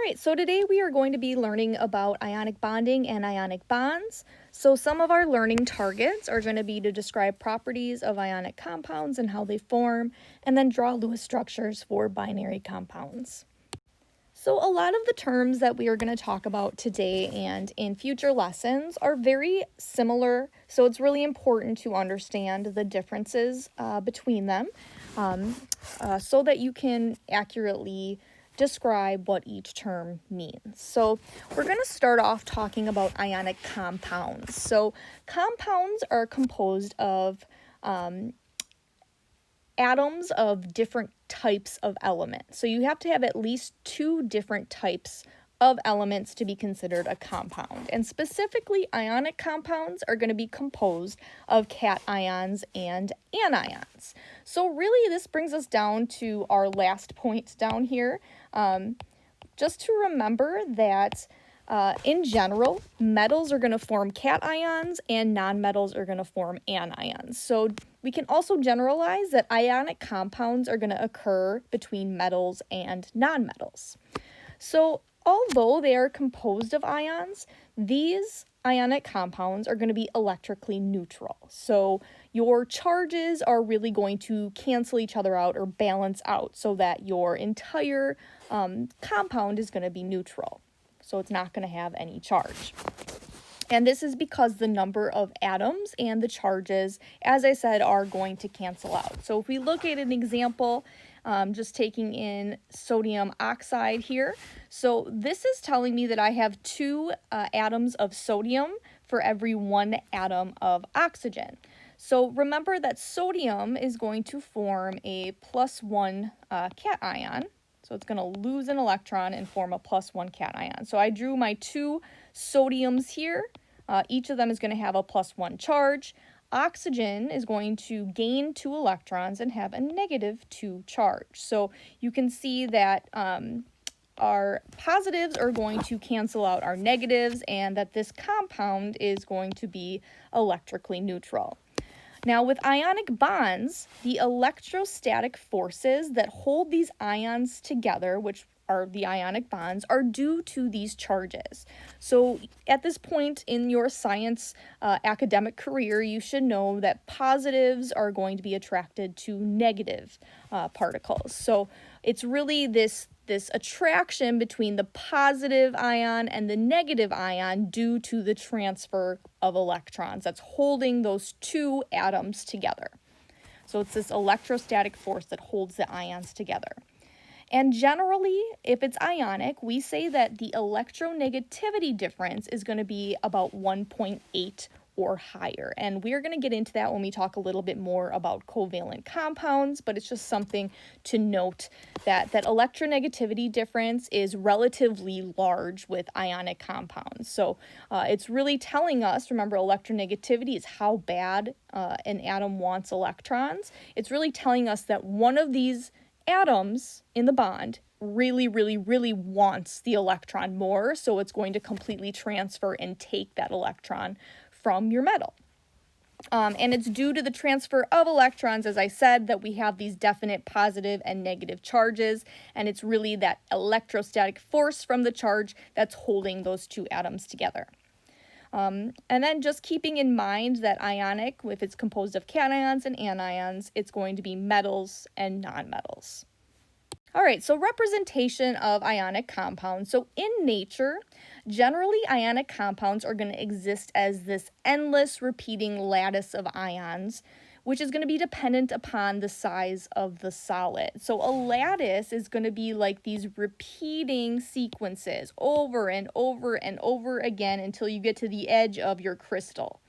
right, so today we are going to be learning about ionic bonding and ionic bonds. So some of our learning targets are going to be to describe properties of ionic compounds and how they form, and then draw Lewis structures for binary compounds. So a lot of the terms that we are going to talk about today and in future lessons are very similar, so it's really important to understand the differences between them so that you can accurately describe what each term means. So we're going to start off talking about ionic compounds. So compounds are composed of atoms of different types of elements. So you have to have at least two different types of elements to be considered a compound. And specifically, ionic compounds are going to be composed of cations and anions. So really, this brings us down to our last point down here. Just to remember that in general, metals are going to form cations and nonmetals are going to form anions. So we can also generalize that ionic compounds are going to occur between metals and nonmetals. So although they are composed of ions, these ionic compounds are going to be electrically neutral. So your charges are really going to cancel each other out or balance out so that your entire compound is going to be neutral. So it's not going to have any charge. And this is because the number of atoms and the charges, as I said, are going to cancel out. So if we look at an example, just taking in sodium oxide here. So this is telling me that I have two atoms of sodium for every one atom of oxygen. So remember that sodium is going to form a +1 cation. So it's going to lose an electron and form a +1 cation. So I drew my two sodiums here. Each of them is going to have a +1 charge. Oxygen is going to gain 2 electrons and have a -2 charge. So you can see that our positives are going to cancel out our negatives and that this compound is going to be electrically neutral. Now, with ionic bonds, the electrostatic forces that hold these ions together, which are the ionic bonds, are due to these charges. So at this point in your science academic career, you should know that positives are going to be attracted to negative particles. So it's really this attraction between the positive ion and the negative ion due to the transfer of electrons that's holding those two atoms together. So it's this electrostatic force that holds the ions together. And generally, if it's ionic, we say that the electronegativity difference is going to be about 1.8 or higher. And we're going to get into that when we talk a little bit more about covalent compounds, but it's just something to note that electronegativity difference is relatively large with ionic compounds. So it's really telling us, remember, electronegativity is how bad an atom wants electrons. It's really telling us that one of these atoms in the bond really wants the electron more, so it's going to completely transfer and take that electron from your metal. And it's due to the transfer of electrons, as I said, that we have these definite positive and negative charges, and it's really that electrostatic force from the charge that's holding those two atoms together. And then just keeping in mind that ionic, if it's composed of cations and anions, it's going to be metals and nonmetals. All right, so representation of ionic compounds. So in nature, generally ionic compounds are going to exist as this endless repeating lattice of ions, which is going to be dependent upon the size of the solid. So a lattice is going to be like these repeating sequences over and over and over again until you get to the edge of your crystal.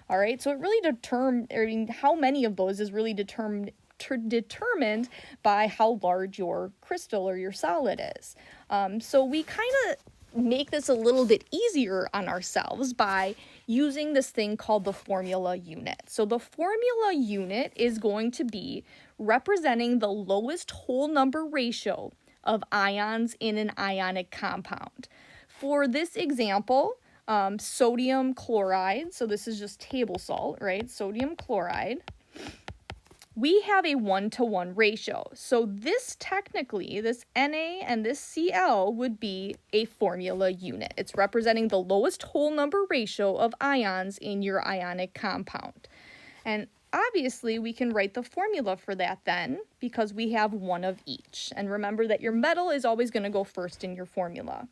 All right, so it really how many of those is really determined by how large your crystal or your solid is. So we kind of make this a little bit easier on ourselves by using this thing called the formula unit. So the formula unit is going to be representing the lowest whole number ratio of ions in an ionic compound. For this example, sodium chloride, so this is just table salt, right? Sodium chloride we have a 1-to-1 ratio. So this technically, this Na and this Cl would be a formula unit. It's representing the lowest whole number ratio of ions in your ionic compound. And obviously we can write the formula for that then, because we have one of each. And remember that your metal is always going to go first in your formula.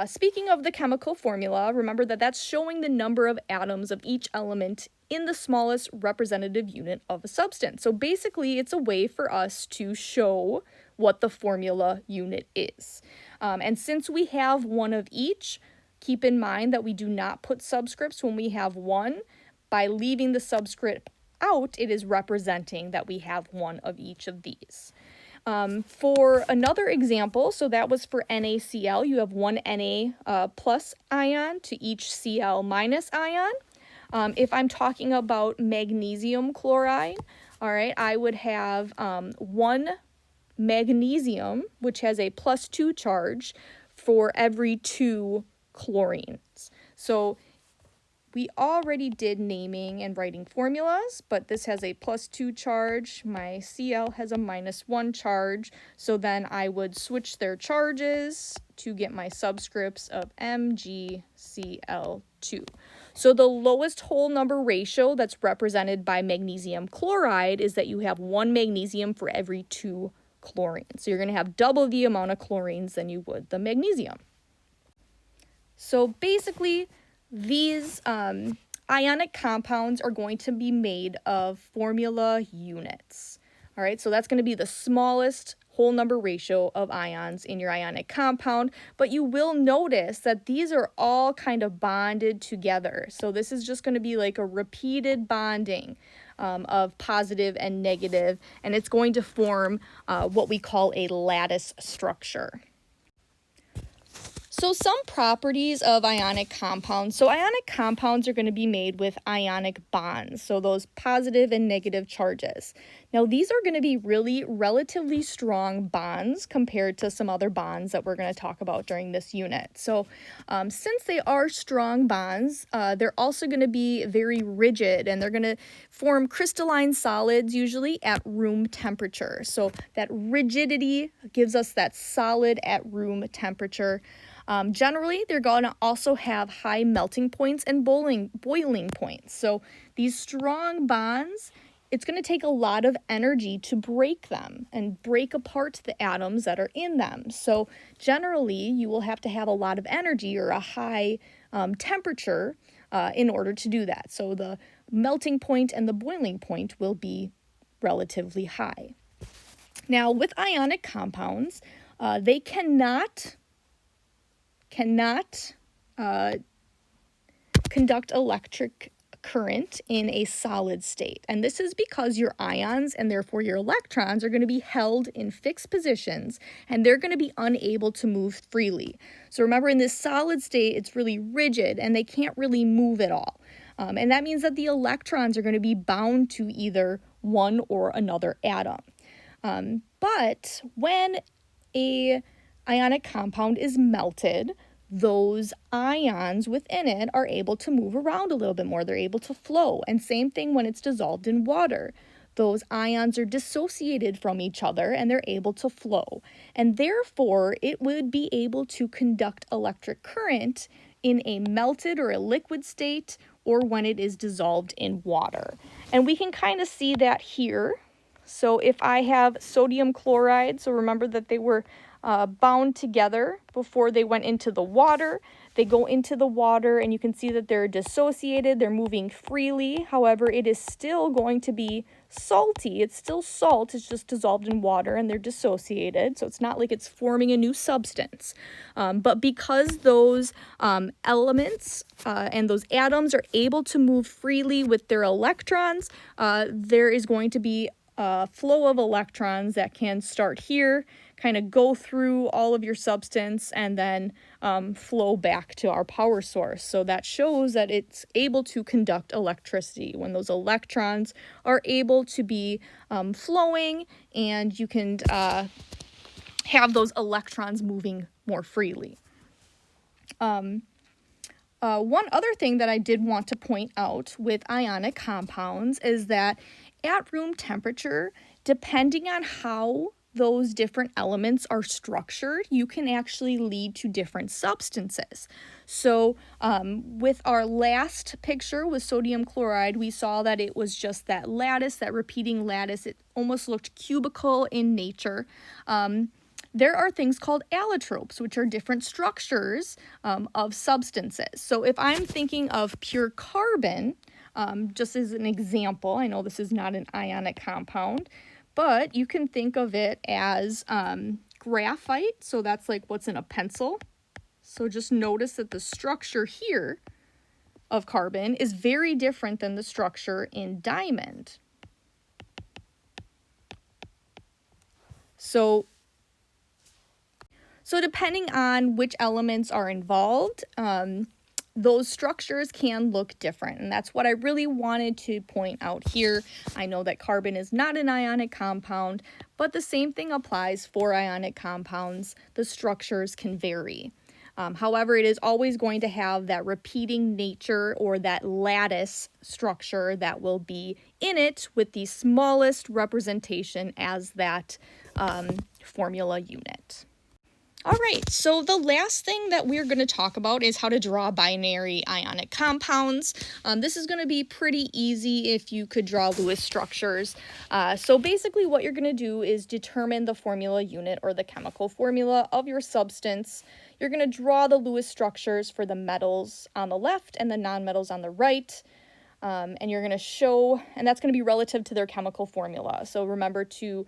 Speaking of the chemical formula, remember that that's showing the number of atoms of each element in the smallest representative unit of a substance. So basically, it's a way for us to show what the formula unit is. And since we have one of each, keep in mind that we do not put subscripts when we have one. By leaving the subscript out, it is representing that we have one of each of these. For another example, so that was for NaCl, you have one Na plus ion to each Cl minus ion. If I'm talking about magnesium chloride, all right, I would have one magnesium, which has a +2 charge, for every 2 chlorines. So we already did naming and writing formulas, but this has a +2 charge. My Cl has a -1 charge. So then I would switch their charges to get my subscripts of MgCl2. So the lowest whole number ratio that's represented by magnesium chloride is that you have 1 magnesium for every 2 chlorines. So you're going to have double the amount of chlorines than you would the magnesium. So basically, these ionic compounds are going to be made of formula units. All right, so that's going to be the smallest whole number ratio of ions in your ionic compound, but you will notice that these are all kind of bonded together. So this is just going to be like a repeated bonding of positive and negative, and it's going to form what we call a lattice structure. So some properties of ionic compounds. So ionic compounds are going to be made with ionic bonds, so those positive and negative charges. Now these are going to be really relatively strong bonds compared to some other bonds that we're going to talk about during this unit. So since they are strong bonds, they're also going to be very rigid, and they're going to form crystalline solids usually at room temperature. So that rigidity gives us that solid at room temperature. Generally, they're going to also have high melting points and boiling points. So these strong bonds, it's going to take a lot of energy to break them and break apart the atoms that are in them. So generally, you will have to have a lot of energy or a high temperature in order to do that. So the melting point and the boiling point will be relatively high. Now, with ionic compounds, they cannot conduct electric current in a solid state. And this is because your ions and therefore your electrons are going to be held in fixed positions, and they're going to be unable to move freely. So remember, in this solid state, it's really rigid and they can't really move at all. And that means that the electrons are going to be bound to either one or another atom. But when a ionic compound is melted, those ions within it are able to move around a little bit more. They're able to flow. And same thing when it's dissolved in water. Those ions are dissociated from each other and they're able to flow. And therefore, it would be able to conduct electric current in a melted or a liquid state, or when it is dissolved in water. And we can kind of see that here. So if I have sodium chloride, so remember that they were bound together before they went into the water. They go into the water and you can see that they're dissociated, they're moving freely. However, it is still going to be salty. It's still salt, it's just dissolved in water and they're dissociated. So it's not like it's forming a new substance. But because those elements and those atoms are able to move freely with their electrons, there is going to be a flow of electrons that can start here, kind of go through all of your substance, and then flow back to our power source. So that shows that it's able to conduct electricity when those electrons are able to be flowing, and you can have those electrons moving more freely. One other thing that I did want to point out with ionic compounds is that At room temperature, depending on how those different elements are structured, you can actually lead to different substances. So with our last picture with sodium chloride, we saw that it was just that lattice, that repeating lattice. It almost looked cubical in nature. There are things called allotropes, which are different structures of substances. So if I'm thinking of pure carbon, just as an example, I know this is not an ionic compound, but you can think of it as graphite. So that's like what's in a pencil. So just notice that the structure here of carbon is very different than the structure in diamond. So depending on which elements are involved, those structures can look different. And that's what I really wanted to point out here. I know that carbon is not an ionic compound, but the same thing applies for ionic compounds. The structures can vary. However, it is always going to have that repeating nature or that lattice structure that will be in it with the smallest representation as that formula unit. All right, so the last thing that we're going to talk about is how to draw binary ionic compounds. This is going to be pretty easy if you could draw Lewis structures. So basically what you're going to do is determine the formula unit or the chemical formula of your substance. You're going to draw the Lewis structures for the metals on the left and the nonmetals on the right. And you're going to show, and that's going to be relative to their chemical formula. So remember to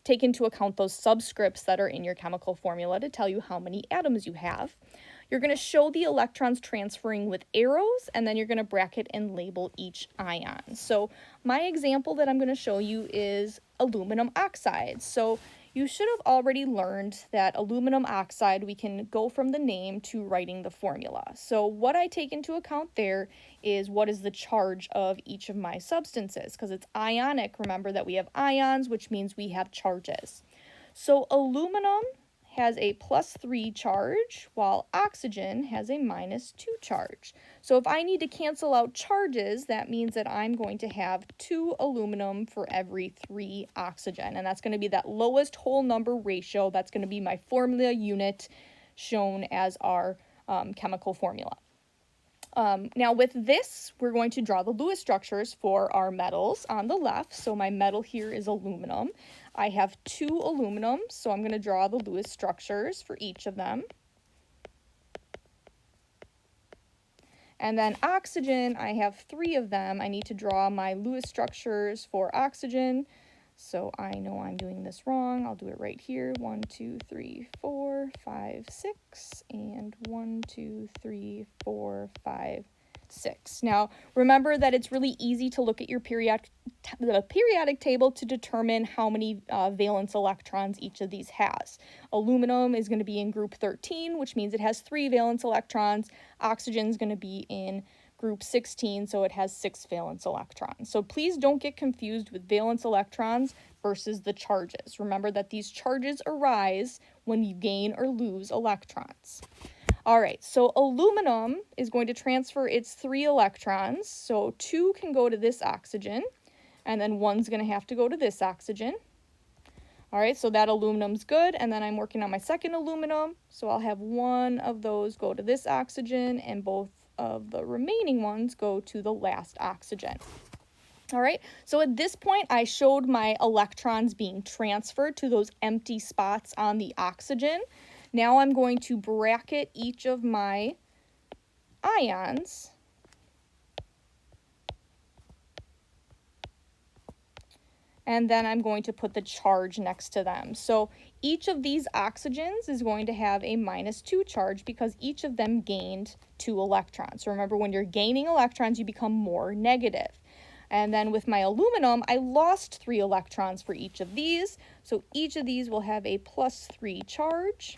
take into account those subscripts that are in your chemical formula to tell you how many atoms you have. You're going to show the electrons transferring with arrows, and then you're going to bracket and label each ion. So my example that I'm going to show you is aluminum oxide. So you should have already learned that aluminum oxide, we can go from the name to writing the formula. So what I take into account there is what is the charge of each of my substances, because it's ionic. Remember that we have ions, which means we have charges. So aluminum has a +3 charge, while oxygen has a -2 charge. So if I need to cancel out charges, that means that I'm going to have 2 aluminum for every 3 oxygen, and that's going to be that lowest whole number ratio. That's going to be my formula unit shown as our chemical formula. Now with this, we're going to draw the Lewis structures for our metals on the left. So my metal here is aluminum. I have 2 aluminum, so I'm going to draw the Lewis structures for each of them. And then oxygen, I have 3 of them. I need to draw my Lewis structures for oxygen. So I know I'm doing this wrong. I'll do it right here. 1, 2, 3, 4, 5, 6, and 1, 2, 3, 4, 5, 6. Now, remember that it's really easy to look at your periodic table to determine how many valence electrons each of these has. Aluminum is going to be in group 13, which means it has 3 valence electrons. Oxygen is going to be in group 16, so it has 6 valence electrons. So please don't get confused with valence electrons versus the charges. Remember that these charges arise when you gain or lose electrons. All right, so aluminum is going to transfer its 3 electrons. So 2 can go to this oxygen, and then 1's going to have to go to this oxygen. All right, so that aluminum's good, and then I'm working on my second aluminum, so I'll have 1 of those go to this oxygen, and both of the remaining ones go to the last oxygen. All right, so at this point, I showed my electrons being transferred to those empty spots on the oxygen. Now I'm going to bracket each of my ions. And then I'm going to put the charge next to them. So each of these oxygens is going to have a -2 charge because each of them gained 2 electrons. So remember, when you're gaining electrons, you become more negative. And then with my aluminum, I lost 3 electrons for each of these. So each of these will have a +3 charge.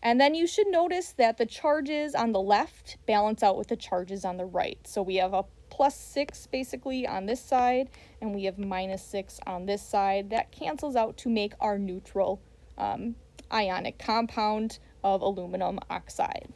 And then you should notice that the charges on the left balance out with the charges on the right. So we have a +6 basically on this side, and we have -6 on this side. That cancels out to make our neutral ionic compound of aluminum oxide.